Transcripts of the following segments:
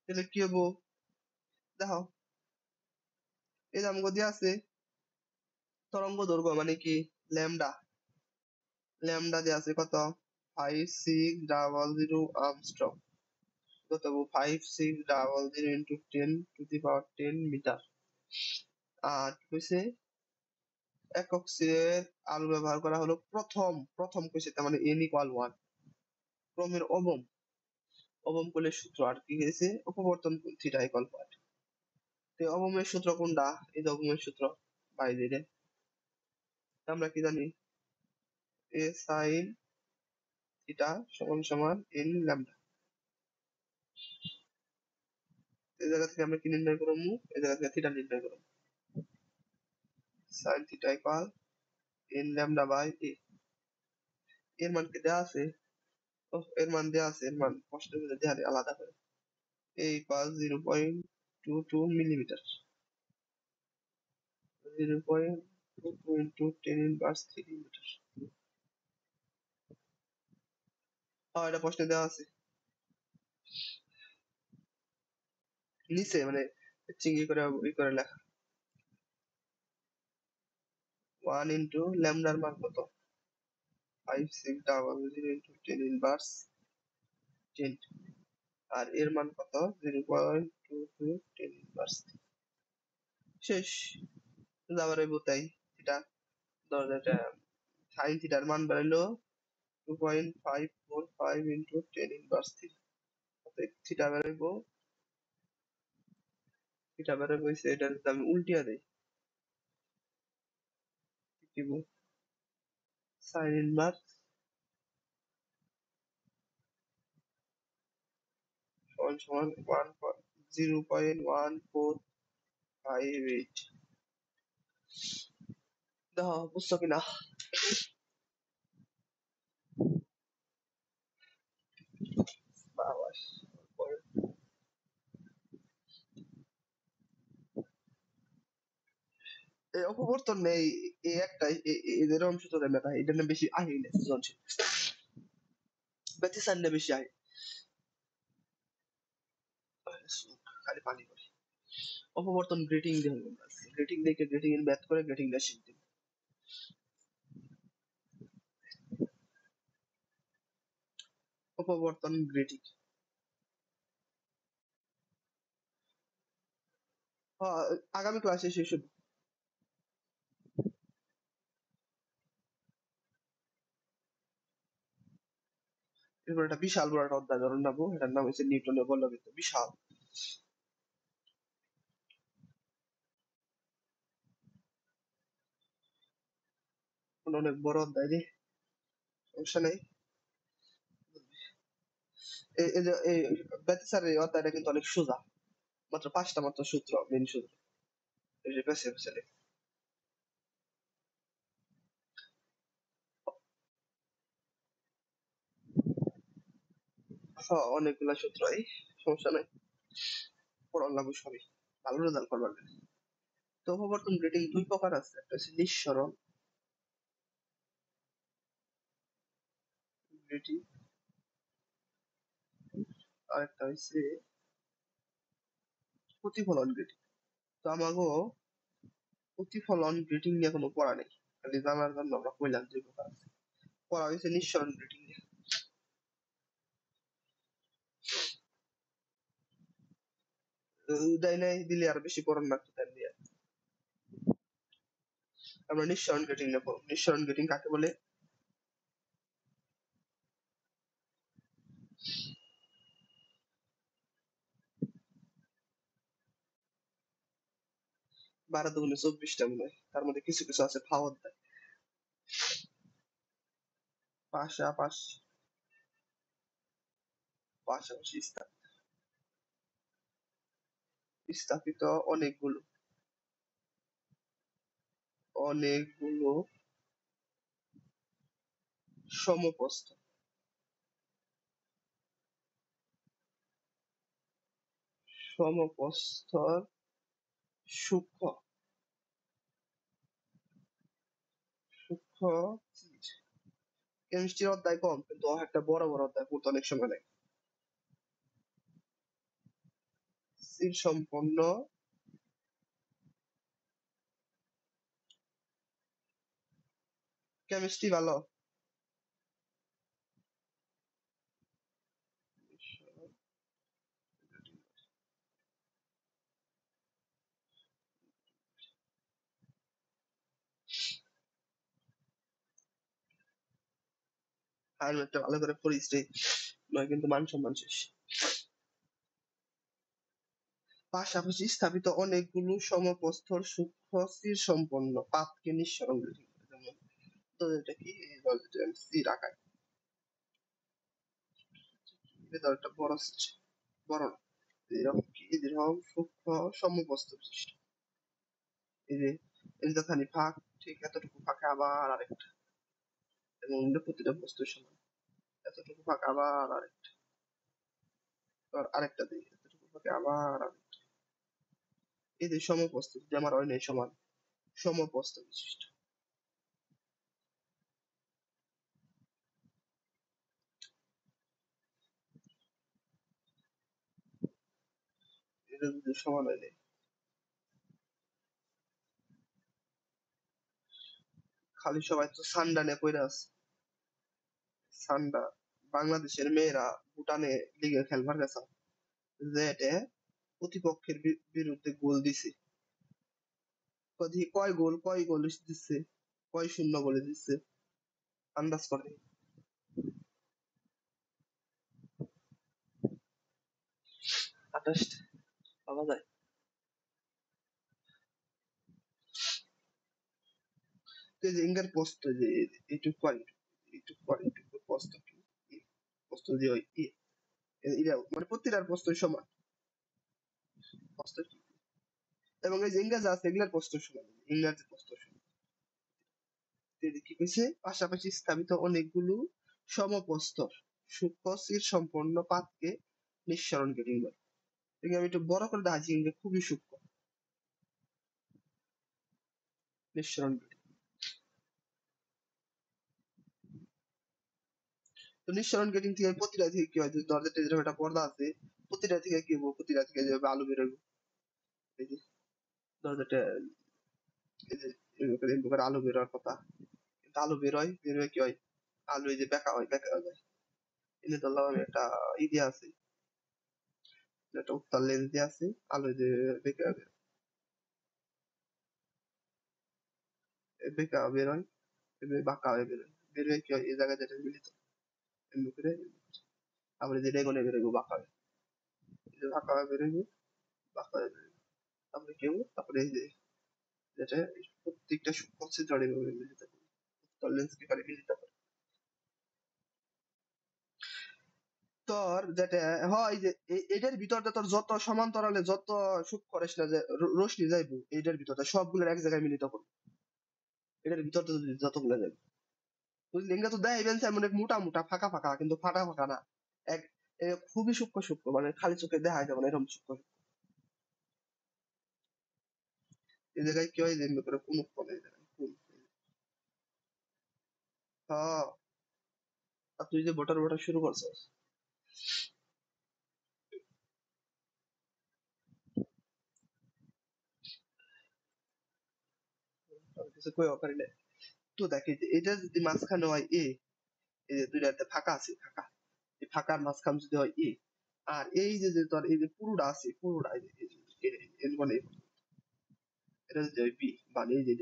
তাহলে কি হবো দেখো, এই যে আমাকে দিয়ে আছে তরঙ্গ দৈর্ঘ্য মানে কি ল্যামডা, ল্যামডা দিয়ে আছে কত 5600 কত 5600 ইন্টু 10⁻10 মিটার। আর কি কইছে একক সিরিয়াল আলো ব্যবহার করা হলো প্রথম প্রথম কইছে, তার মানে n=1। ক্রমের অবম, অবম কোণের সূত্র আর কি হয়েছে অপবর্তন কোণ θ=8। তো অবমের সূত্র কোনটা? এই যে অবমের সূত্র বাইরে রে, আমরা কি জানি a sin থিটা সমান সমান n ল্যামডা। এই জায়গা থেকে আমরা কি নির্ণয় করবো? এই জায়গা থেকে থিটা নির্ণয় করবো। sin θ=n lambda by a। এর মান কি দেওয়া আছে? ও এর মান দেওয়া আছে, এর মান প্রশ্নের মধ্যে দেওয়া নেই, আলাদা করে। a=0.22 millimetre, 0.22 into 10⁻³ metre. এটা প্রশ্নে দেওয়া আছে নিচে, মানে চিঙ্গি করে করে লেখা 1 ইন্টু ল্যামডার মান কত 5600 ইন্টু 10⁻10, আর এর মান কত 0.22 10⁻³ শেষ। আবার এই তাই থিটা, ধর এটা সাইন থিটার মান বেরোলো 2.545 ইন্টু 10⁻³ অতএব থিটা বেরোবো হইছে, এটা যদি আমি উল্টিয়া দেই দিব সাইন ইনভার্স সমান সমান 0.1458। দেখো বুঝছো কিনা? বাবা, এই অপবর্তন নেই, এই একটাই এদের অংশ তো দেখা এটা না বেশি আহি না সৃজনশীল, ব্যতিসান না বেশি আহি, খালি পানি করে। অপবর্তন গ্রেটিং দিয়ে হবে, গ্রেটিং দেখে গ্রেটিং এর ম্যাথ করে গ্রেটিং টা শিখতে। অপবর্তন গ্রেটিং আগামী ক্লাসে শেষ হবে। এরপর একটা বিশাল বড় একটা অধ্যায় ধরুন নেবো, এটার নাম হচ্ছে নিউটনের বলবিদ্যা, বিশাল অনেক বড় অধ্যায় রে, সমস্যা নেই। এই যে এই ব্যতিসারের এই অধ্যায়টা কিন্তু অনেক সোজা, মাত্র 5টা মাত্র সূত্র, মেন সূত্র, এই যে পেছে পেছে অনেকগুলা সূত্র, এই সমস্যা নাই, পড়ার লাগবে সবই, ভালো রেজাল্ট করবার জন্য। তো অপবর্তন গ্রেটিং দুই প্রকার আছে, একটা হচ্ছে নিঃসরণ গ্রেটিং, আর একটা হচ্ছে প্রতিফলন গ্রেটিং। তো আমাগো প্রতিফলন গ্রেটিং নিয়ে কোনো পড়া নেই, খালি জানার জন্য আমরা কইলাম দুই প্রকার আছে। পড়া হয়েছে নিঃসরণ গ্রেটিং নিয়ে। দেয় নাই দিলে আর বেশি পড়ার লাগতো তাই দিয়ে। আমরা নিঃসরণ গ্রেটিং নেবো। নিঃসরণ গ্রেটিং কাকে বলে? বারো দুগুণে 24টা মনে হয়, তার মধ্যে কিছু কিছু আছে ফাওয়ার দেয়, পাশাপাশি পাশাপাশি স্থাপিত অনেকগুলো অনেকগুলো সমপ্রস্থ সমপ্রস্থর সূক্ষ্ম সূক্ষ্ম কেমিস্ট্রির অধ্যায় কম, কিন্তু একটা বড় বড় অধ্যায় পড়তে অনেক সময় লাগে। স্থির সম্পন্ন কেমিস্ট্রি ভালো। আর একটা ভালো করে পড়িস রে, নয় কিন্তু মান সম্মান শেষ। পাশাপাশি স্থাপিত অনেকগুলো সমপ্রস্থর সূক্ষ্ম স্থির সম্পন্ন পাতকে নিঃসরণ করে। যেমন তো এটা কি স্থির আকার, এটা একটা বড় বড় না। এরকম কি এরকম সূক্ষ্ম সমপ্রস্থ বিশিষ্ট। এই যে এতখানি ফাঁক, ঠিক এতটুকু ফাঁকে আবার আরেকটা, এবং প্রতিটা বস্তুর সমান এতটুকু ফাঁকা আবার আরেকটা, আরেকটা দিই এতটুকু ফাঁকে আবার আরেকটা। এই যে সমপ্রস্থ, যে আমার হয় নাই সমান সমপ্রস্থ বিশিষ্ট। এটা যদি সমান হয় নাই, খালি সবাই তো সান্ডা নিয়ে পড়ে আছে। সান্ডা বাংলাদেশের মেয়েরা ভুটানে লিগে খেলবার গেছে, যে প্রতিপক্ষের বিরুদ্ধে গোল দিছে। কয় গোল দিচ্ছে, কয় শূন্য বলে দিচ্ছে, আন্দাজ করে। 28টা পাওয়া যায়। তো এই যে ইঙ্গার পোস্ট, যে এইটুক করে এইটুক করে এইটুক পোস্ট কি পোস্ট যে ওই এটা মানে প্রতিটার পোস্ট সমান পোস্ট, এবং এই যে ইংরেজ আছে এগুলার পোস্ট সমান, ইংরেজি পোস্ট সমান। কি কইছে, পাশাপাশি স্থাপিত অনেকগুলো সমপ্রস্থর সূক্ষ্ম স্থির সম্পন্ন পাতকে নিঃসরণ কেটিং বলে। আমি একটু বড় করে দেখাচ্ছি, খুবই সূক্ষ্ম নিঃসরণ কেটিং। তো নিঃসরণ কেটিং থেকে প্রতিটা থেকে কি হয়, দরজাটা যেরকম একটা পর্দা আছে, প্রতিটা থেকে কি হবো, প্রতিটা থেকে যেভাবে আলো বেরোবে, এই যে দরজাটা, এই যে এরকম করে আলো বেরোয়ার কথা, কিন্তু আলো বেরোয়, বেরোয় কি হয়, আলো এই যে বেঁকা হয়, বেঁকা হয়ে যায়। এনে ধরলাম আমি একটা ই দিয়ে আছে, একটা উত্তর লেন্স দিয়ে আছে, আলো যে বেঁকা বেঁকা বেরোয়, বাঁকা হয়ে বেরোয়, বেরোয় কি হয়, এই জায়গায় যেটা মিলিত এমনি করে, তারপরে যে রেগনে বেরোবো বাঁকা হয়ে, এই যে বাঁকা হয়ে বেরোবে, বাঁকা হয়ে বেরোবে, তারপরে কেউ, তারপরে এই যে যেটা প্রত্যেকটা সূক্ষ্ম ছিদ্র এভাবে মিলিত করে, উত্তর লেন্স কি করে মিলিত করে। তোর যেটা হয় যে এটার ভিতরটা তোর যত সমান্তরালে যত সূক্ষ্ম রশ্মি রশ্মি যাইবো এইটার ভিতরটা সবগুলোর এক জায়গায় মিলিত করবে, এটার ভিতরটা যতগুলো যাবে, বুঝলি, এগুলো তো দেয় ইভেন্ট এমন মোটা মোটা ফাঁকা ফাঁকা, কিন্তু ফাটা ফাঁকা না, এক খুবই সূক্ষ্ম সূক্ষ্ম, মানে খালি চোখে দেখা যাবে না এরকম সূক্ষ্ম। এই জায়গায় কি হয়, যে এমনি করে কুনুক বলে, এই জায়গায় হ্যাঁ। আর তুই যে ভোটার ভোটার শুরু করছিস, আমি কিছু কইও পারি না। তো দেখ এই যে এটা যদি মাঝখানে হয় এ, এই যে দুইটাতে ফাঁকা আছে, ফাঁকা, এই ফাঁকার মাঝখান যদি হয় এ, আর এই যে যে তোর এই যে পুরোটা আছে, পুরোটা এই যে মানে এটা যদি হয় বি, মানে এই যে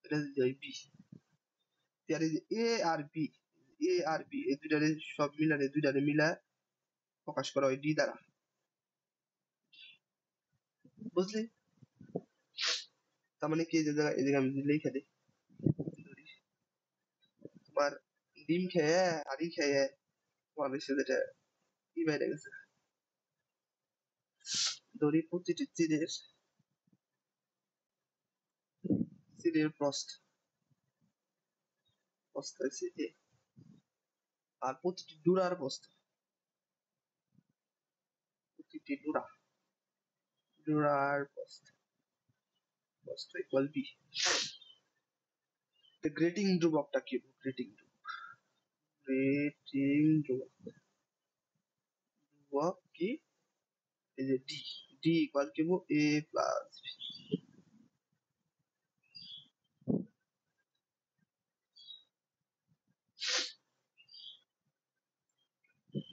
এটা যদি হয় বি, আর এই যে এ আর বি, এ আর বি এই দুইটারে সব মিলানে, দুইটারে মিলা প্রকাশ করা হয় ডি দ্বারা, বুঝলি। তার মানে কি, এই যে জায়গায় এই জায়গায় আমি যদি লিখে দিই, ধরি তোমার ডিম খেয়ে আর ই খেয়ে তোমার এসে যেটা ই বাইরে গেছে, ধরি প্রতিটি চিরের প্রস্থ, প্রস্থ হচ্ছে এ, আর প্রতিটি ডুরার প্রস্থ, প্রতিটি ডুরার প্রস্থ, প্রস্থ ইকুয়াল বি। গ্রেটিং ধ্রুবকটা কি, গ্রেটিং ধ্রুবক কি, এই যে ডি, ডি ইকুয়াল কি হবো এ প্লাস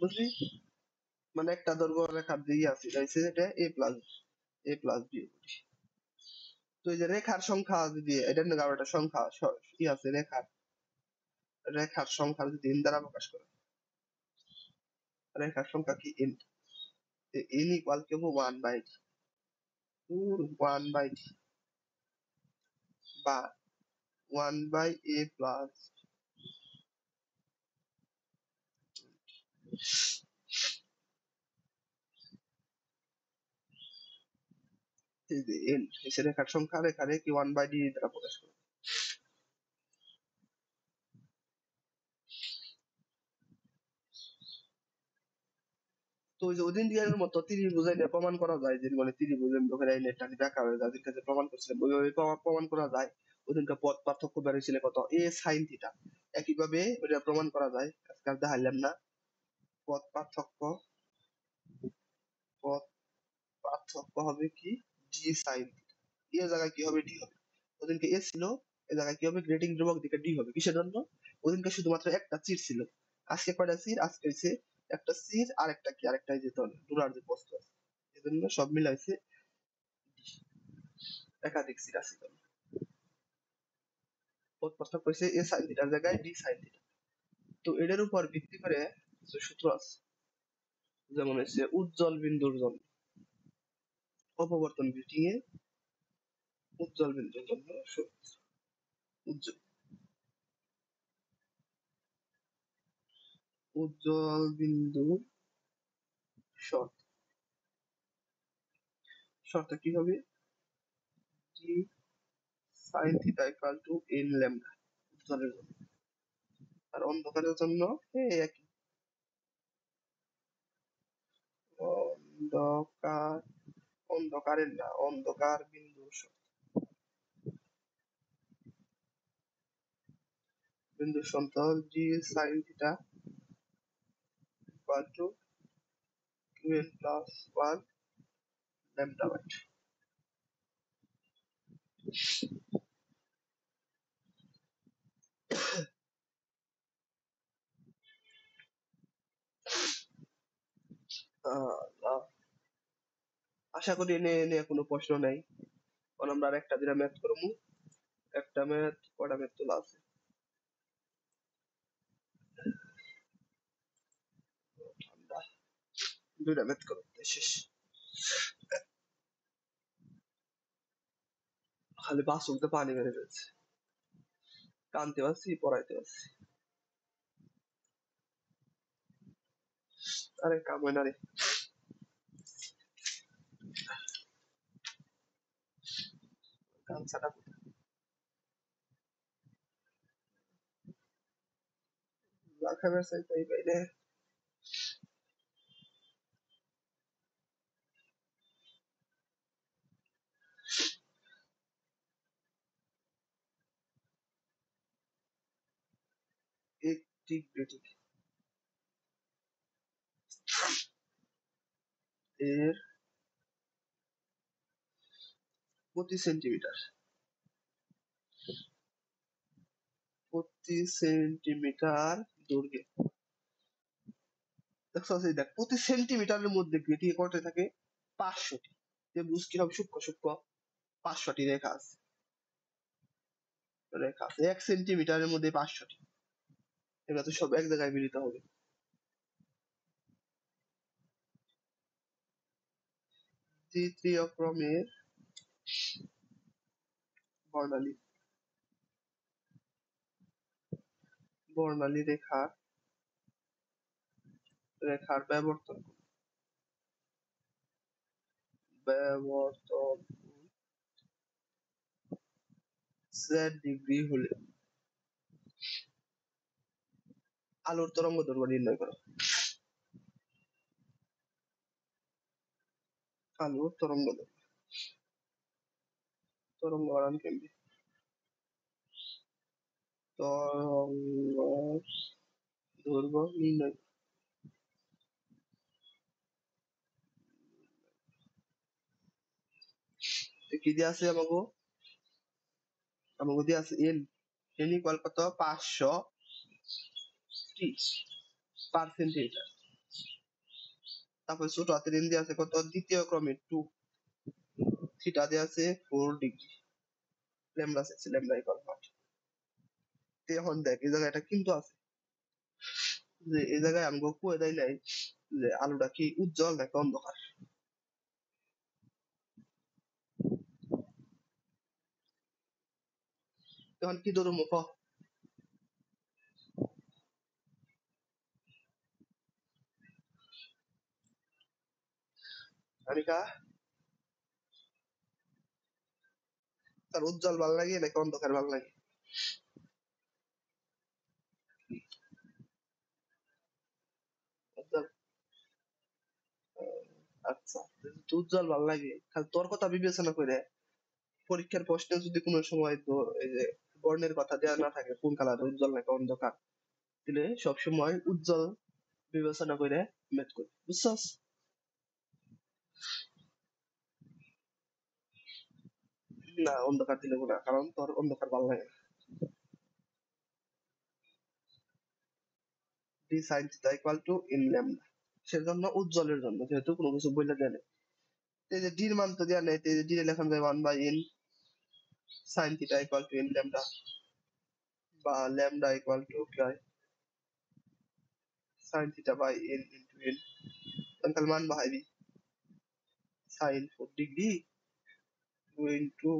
বুঝলি, মানে একটা দৈর্ঘ্য রেখার দিয়ে আছে তাইছে এটা এ প্লাস বি। তো এই যে রেখার সংখ্যা যদি এটা না একটা সংখ্যা কি আছে রেখার রেখার সংখ্যা যদি n দ্বারা প্রকাশ করে, রেখার সংখ্যা কি n, n ইকুয়াল কি হবো 1/, বা 1/a প্লাস এই যে n এসে রেখার সংখ্যা রেখারে কি 1/d দ্বারা প্রকাশ করে। তো ওই যে ওদিনকার মতো ত্রিভুজ এটা প্রমাণ করা যায় যে মানে ত্রিভুজের মুখের এই নেটটা দেখা হয়ে যায় যেটাকে প্রমাণ করছিলাম ওইভাবে প্রমাণ করা যায়। ওদিনকে পথ পার্থক্য বেরিয়েছিল কত এ সাইন থিটা, একইভাবে ওটা প্রমাণ করা যায় আজকাল দেখাইলাম না। পথ পার্থক্য, পথ পার্থক্য হবে কি ডি সাইন থিটা, এর জায়গায় কি হবে ডি হবে। ওদিনকে এ ছিল, এ জায়গায় কি হবে গ্রেটিং ধ্রুবক দিকে ডি হবে। কিসের জন্য? ওদিনকে শুধুমাত্র একটা চির ছিল, আজকে কয়টা চির? আজকে হচ্ছে একটা চির আর একটা কি আরেকটা যে ডোলার যে বস্তু আছে, এজন্য সব মিলাইছে একাধিক চির আছে। পথ পার্থক্য হচ্ছে এ সাইন থিটার জায়গায় ডি সাইন থিটা। তো এটার উপর ভিত্তি করে কিছু সূত্র আছে, যেমন হচ্ছে উজ্জ্বল বিন্দুর জন্য অপবর্তন গ্রেটিং এ উজ্জ্বল বিন্দুর জন্য উজ্জ্বল উজ্জ্বল বিন্দুর শর্ত, শর্ত কি হবে d sine theta equal to n lambda উজ্জ্বলের জন্য, আর অন্ধকারের জন্য একই অন্ধকার, অন্ধকারের না অন্ধকার বিন্দুর শর্ত, বিন্দুর শর্ত d sine theta equal to 2n plus 1 lambda by 2। আশা করি এনে এনে কোনো প্রশ্ন নাই, কারণ আমরা আর একটা দিন ম্যাথ করবো। একটা ম্যাথ কটা ম্যাথ তোলা আছে, ঠান্ডা, দুইটা ম্যাথ করতে শেষ, খালি বাস উঠতে পানি মেরে ফেলছে, কানতে পারছি পড়াইতে পারছি, আরে কাম হয় না রে, কানসাটা রাখাবার চাই বাইরে। একটি গ্রেটিং এর প্রতি সেন্টিমিটার, প্রতি সেন্টিমিটার দৈর্ঘ্যে, দেখছো এই দেখ প্রতি সেন্টিমিটারের মধ্যে গ্রেটিং কয়টা থাকে 500টি, যে বুঝ কিরকম সূক্ষ্ম সূক্ষ্ম 500টি রেখা আছে, রেখা আছে 1 সেন্টিমিটারের মধ্যে 500টি, এগুলো তো সব এক জায়গায় মিলিত হবে। তৃতীয় ক্রমের বর্ণালী, বর্ণালী রেখার রেখার ব্যবর্তন, ব্যবর্তন z ডিগ্রি হলে আলোর তরঙ্গ দৈর্ঘ্য নির্ণয় করো। আলোর তরঙ্গ দৈর্ঘ্য, তরঙ্গ বানান কেমনি, তরঙ্গ দৈর্ঘ্য নির্ণয়, কি দিয়ে আছে আমাকে দিয়ে আছে এন ইকুয়াল কত 530 পার সেন্টিমিটার। তারপর ছোট হাতের এন দিয়ে আছে কত দ্বিতীয় ক্রমে 2, থিটা দিয়ে আছে 4 ডিগ্রি, ল্যামডা আছে ল্যামডা ইকুয়াল 1। এখন দেখ এই জায়গায় এটা কিন্তু আছে যে এই জায়গায় আমাকে কয়ে দেয় নাই যে আলোটা কি উজ্জ্বল নাকি অন্ধকার। এখন কি ধরুন ক আনিকা, তার উজ্জ্বল ভাল লাগে নাকি অন্ধকার ভাল লাগে? উজ্জ্বল। আচ্ছা, তো উজ্জ্বল ভাল লাগে খালি তোর কথা বিবেচনা করে পরীক্ষার প্রশ্নে যদি কোনো সময় তো এই যে বর্ণের কথা দেওয়া না থাকে কোন কালার উজ্জ্বল নাকি অন্ধকার, তাহলে সবসময় উজ্জ্বল বিবেচনা করে ম্যাথ করবি, বুঝছস? না, অন্ধকার দিলে না, কারণ তোর অন্ধকার ভালো লাগে না। D sine theta equal to n lambda, সেজন্য উজ্জ্বলের জন্য যেহেতু কোনো কিছু বইলে দেয় না। এই যে ডির মান তো দেওয়া নেই, এই যে ডি লেখা যায় 1/n sine theta equal to n lambda, বা ল্যামডা ইকুয়াল টু কি হয় sine theta by n into n। তাহলে মান বহাইবি সাইন 4 ডিগ্রি 2 ইনটু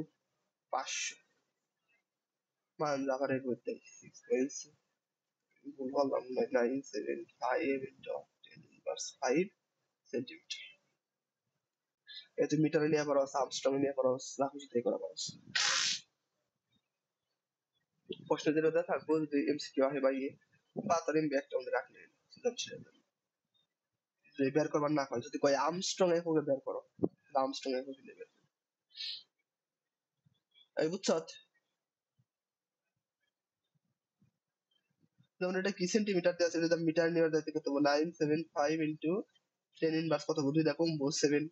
500, মান আবার করতে 6.7 বললাম 975 ইনটু 10 ইনভার্স 5 সেন্টিমিটার। এতে মিটারে নিয়ে পারো, আমস্ট্রং নিয়ে পারো, যা খুশি তাই করা পারো। প্রশ্ন যেটা থাকবো যদি এমসিকিউ আসে বা তাড়াতাড়ি একটা মধ্যে রাখলে যে বের করবার না হয়, যদি কয় আমস্ট্রং এককে বের করো, আমস্ট্রং এককে নেবে, এই বুঝছ? যেমন এটা কি সেন্টিমিটার দিয়ে আছে, যদি মিটার নিয়ে যাইতে কত 975 ইনটু 10 ইনভার্স কত বুঝি দেখো 7।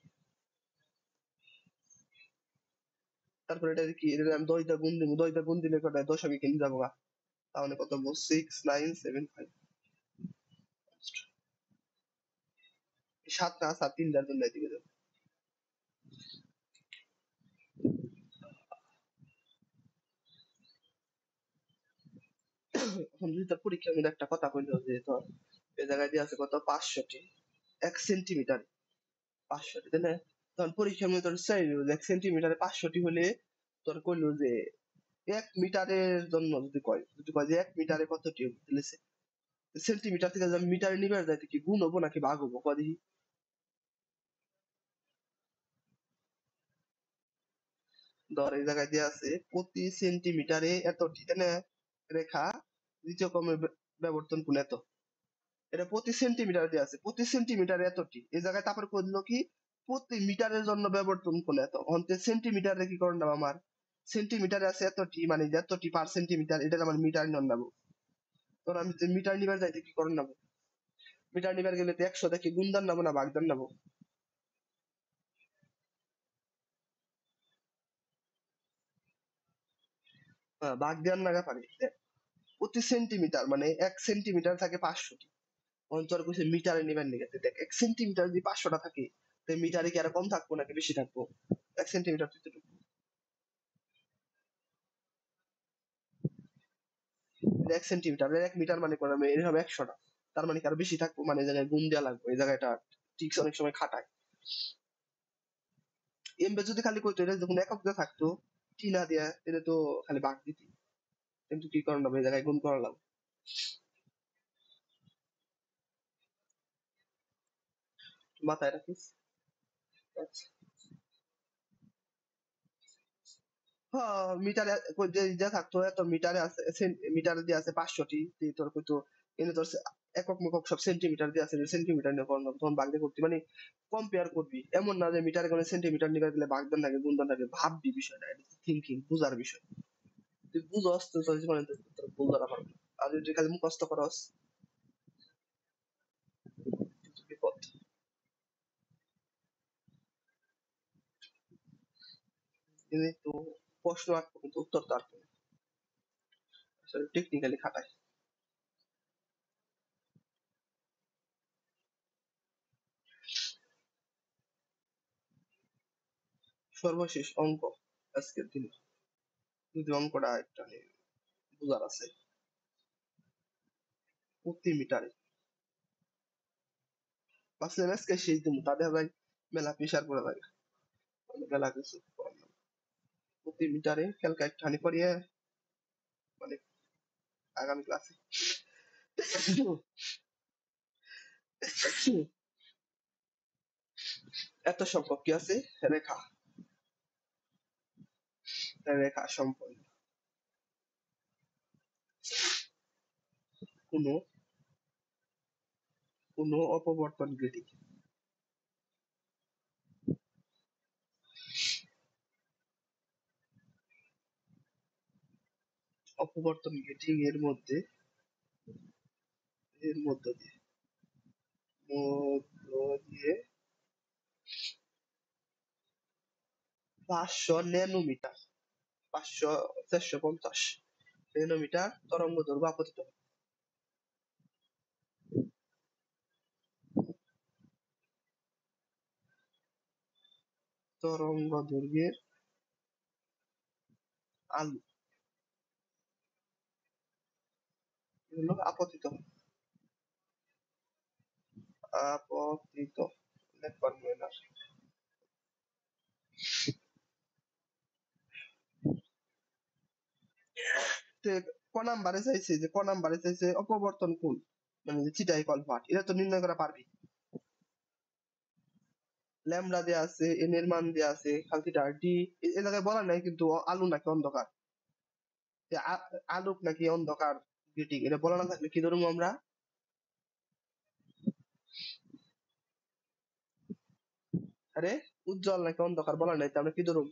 তারপরে এটা কি, এটা আমি 10 দা গুণ দিব, 10 দা গুণ দিলে কত দশমিক এনে যাবো গা, তাহলে কত 6975। 7 না 7 3 দার জন্য দিকে যাবে। এখন যদি তোর পরীক্ষার মধ্যে একটা কথা কইলো যে তোর এই জায়গায় দিয়ে আছে কত 500টি 1 সেন্টিমিটার 500টি, তাই না? তখন পরীক্ষার মধ্যে তোর চাইলো যে 1 সেন্টিমিটারে 500টি হলে তোর কইলো যে 1 মিটারের জন্য যদি কয় যে 1 মিটারে কতটি হবে, তাহলে সেন্টিমিটার থেকে যদি মিটারে নিবে যাইতে কি গুণ হবো নাকি ভাগ হবো কয় দেখি? ধর এই জায়গায় দিয়ে আছে প্রতি সেন্টিমিটারে এতটি, তাই না? রেখা দ্বিতীয় ক্রমের ব্যবর্তন কোণ এত, এটা প্রতি সেন্টিমিটার দিয়ে আছে, প্রতি সেন্টিমিটারে এতটি। এই জায়গায় তারপরে করলো কি প্রতি মিটারের জন্য ব্যবর্তন কোণ এত, অন্তে সেন্টিমিটারে কি করে নেবো আমার, সেন্টিমিটারে আছে এতটি মানে এতটি পার সেন্টিমিটার, এটা আমার মিটার নিয়ে নেবো। তোর আমি যে মিটার নিবার যাইতে কি করে নেবো, মিটার নিবার গেলে তো 100 থেকে গুণদান নেবো না ভাগদান নেবো? ভাগ দেওয়ার নাগা পারি। দেখ, প্রতি সেন্টিমিটার মানে 1 সেন্টিমিটার থাকে 500টি, অন্তর কইছে মিটারে নিবার নিগে, দেখ 1 সেন্টিমিটার যদি 500টা থাকে তো মিটারে কি আর কম থাকবো নাকি বেশি থাকবো? 1 সেন্টিমিটার তো 1 সেন্টিমিটার 1 মিটার মানে করে আমি এরকম 100টা, তার মানে কি আরো বেশি থাকবো, মানে এই জায়গায় গুণ দেওয়া লাগবে, এই জায়গাটা ট্রিক্স অনেক সময় খাটায়। এমবে যদি খালি কইতো এটা যখন একক দিয়ে থাকতো টি না দিয়া, এটা তো খালি ভাগ দিতি, কিন্তু কি করার লাগবে এই জায়গায় গুণ করা লাগবে। মাথায় রাখিস। আচ্ছা, হ্যাঁ মিটারে যে যা থাকতো এত মিটারে আছে, মিটারে দিয়ে আছে 500টি, তোর কইতো এনে তোর একক মেকক সব সেন্টিমিটার দিয়ে আছে, সেন্টিমিটার নিয়ে করলাম তখন ভাগ দিয়ে করতি, মানে কম্পেয়ার করবি, এমন না যে মিটারে কোনো সেন্টিমিটার নিয়ে গেলে ভাগদান লাগে গুণদান লাগে, ভাববি বিষয়টা, এটা থিঙ্কিং বুঝার বিষয়। তুই বুঝস তো তোর জীবনে তোর ভুল ধরা পারবি, আর যদি খালি মুখস্থ করস কিন্তু বিপদ। কিন্তু প্রশ্ন আটকে কিন্তু উত্তর তো আটকে না। আসলে টেকনিক্যালি খাটায়। সর্বশেষ অঙ্ক আজকের দিনে, যদি অঙ্কটা একটা বুঝার আছে। প্রতি মিটারে ভাবছিলাম আজকে সেই দিন তাদের ভাই মেলা প্রেশার পড়ে লাগে, মেলা কিছু করার নাই। প্রতি মিটারে ক্যালকুলেট খানি করিয়ে মানে আগামী ক্লাসে এত সংখ্যক কি আছে রেখা, রেখা সম্পন্ন কোনো কোনো অপবর্তন গ্রেটিং, অপবর্তন গ্রেটিং এর মধ্য দিয়ে 500 ন্যানোমিটার, 450 ন্যানোমিটার তরঙ্গ দৈর্ঘ্য আপতিত হয়। তরঙ্গ দৈর্ঘ্যের আলো এগুলো আপতিত হয়, আপতিত লেখবার না। ক নাম্বারে চাইছে যে ক নাম্বারে চাইছে অপবর্তন কোণ, মানে যে থিটা ইকুয়াল পার্ট, এটা তো নির্ণয় করা পারবি। ল্যামডা দেয়া আছে, এন এর মান দেয়া আছে, খালি থিটা ডি এই জায়গায় বলা নাই কিন্তু আলো নাকি অন্ধকার, যে আলোক নাকি অন্ধকার গ্রেটিং এটা বলা না থাকলে কি ধরবো আমরা? আরে উজ্জ্বল নাকি অন্ধকার বলা নাই, তো আমরা কি ধরুম?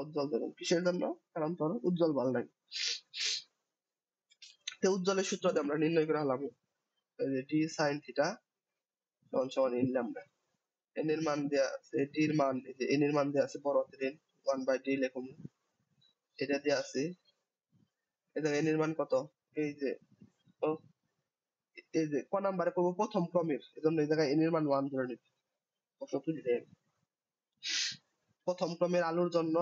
উজ্জ্বল ধরুম। কিসের জন্য? কারণ তোর উজ্জ্বল বল নাই। তো উজ্জ্বলের সূত্র দিয়ে আমরা নির্ণয় করে হলাম ডি সাইন থিটা সমান সমান এন ল্যামডা। এন এর মান দেয়া আছে, ডি এর মান এই যে এন এর মান দেয়া আছে বড় হাতের এন 1/d লেখম, এটা দেয়া আছে। এটা এন এর মান কত? এই যে ও, এই যে ক নাম্বারে করবো প্রথম ক্রমের, এজন্য এই জায়গায় এন এর মান 1 ধরে নিচ্ছি। প্রশ্ন তুলি দেন, প্রথম ক্রমের আলোর জন্য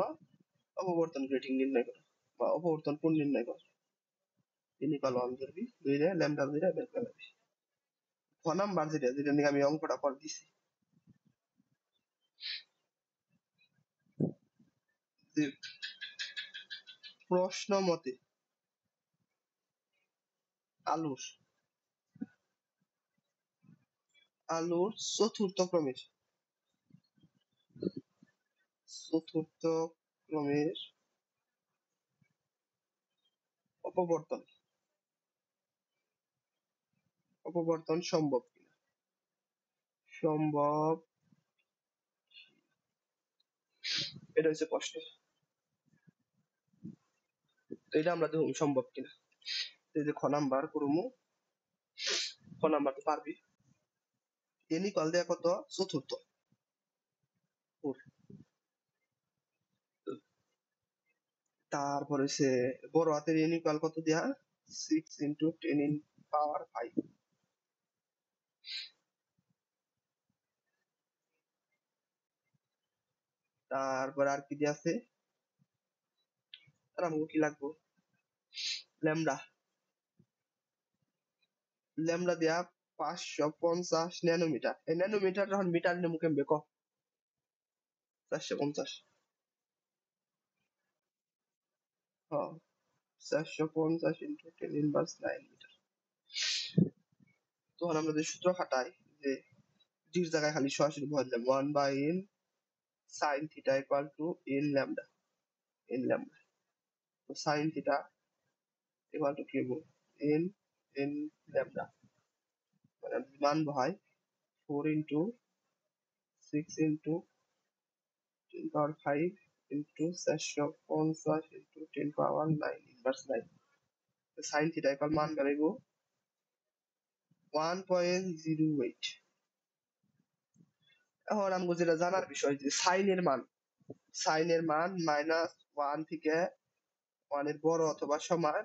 অপবর্তন গ্রেটিং নির্ণয় করো বা অপবর্তন কোণ নির্ণয় করো। তিনি কালো আমি ধরবি দুই রে ল্যামডা দুই রে বের করে দিবি। খ নাম্বার যেটা যেটা নিয়ে আমি অঙ্কটা করে দিছি, যে প্রশ্ন মতে আলোর আলোর চতুর্থ ক্রমের অপবর্তন অপবর্তন সম্ভব কিনা, সম্ভব, এটা হচ্ছে প্রশ্ন। তো এটা আমরা দেখুন সম্ভব কিনা। এই যে খ নাম্বার করবো, খ নাম্বার তো পারবি, এন ইকুয়াল দেয়া কত চতুর্থ, তারপরে সে বড় হাতের এন ইকুয়াল কত দেয়া 6 × 10⁵, তারপর আর কি দেয়া আছে, আর আমাকে কি লাগবো, ল্যামডা, ল্যামডা দেয়া 550 ন্যানোমিটার। এই ন্যানোমিটার যখন মিটার নেবো কেমবে ক? 450, হ্যাঁ 450 × 10⁻৯ মিটার। তখন আমরা যে সূত্র খাটাই যে ডির জায়গায় খালি সরাসরি ভর দিলাম 1/n sine theta equal to n lambda. তো সাইন থিটা ইকুয়াল টু কি হবো, এন এন ল্যামডা, মানে মান হয় 4 × 10⁻5 × 450 × 10⁻9 সাইন থিটা ইকুয়াল মান বেরাইবো 1.08। এখন আমাকে যেটা জানার বিষয় যে সাইনের মান -1 থেকে 1 এর বড় অথবা সমান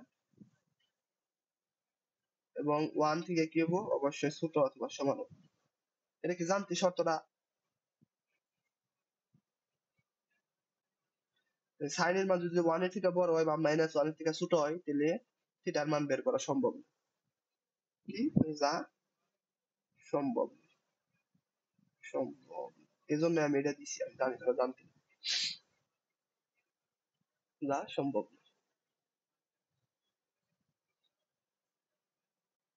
এবং 1 থেকে কি হবো অবশ্যই ছোট অথবা সমান হবে। এটা কি জানতি শর্তটা? সাইনের মান যদি 1 এর থেকে বড় হয় বা -1 এর থেকে ছোট হয় তাহলে থিটার মান বের করা সম্ভব না। কি? যা সম্ভব সম্ভব এজন্য আমি এটা দিছি, আমি জানি তোরা জানতি না। যা সম্ভব না।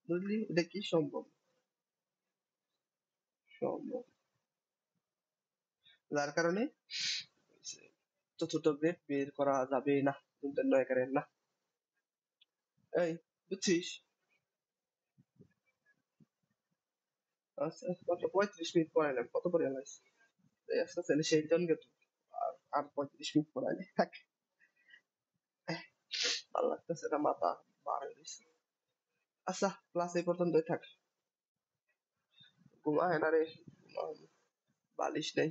বুঝলি এটা কি সম্ভব সম্ভব যার কারণে চতুর্থ গ্রেড বের করা যাবে না, নয় কারের না। এই বুঝছিস? আচ্ছা কত 35 মিনিট পড়াইলাম, কত পড়ে আলাইছি? এই আস্তে আস্তে সেই জনকে তো আর 35 মিনিট পড়াইলে থাক। ভালো লাগতেছে না, মাথা বার হয়ে গেছে। আচ্ছা ক্লাস এই পর্যন্তই থাক। ঘুমায় না রে, বালিশ নেই।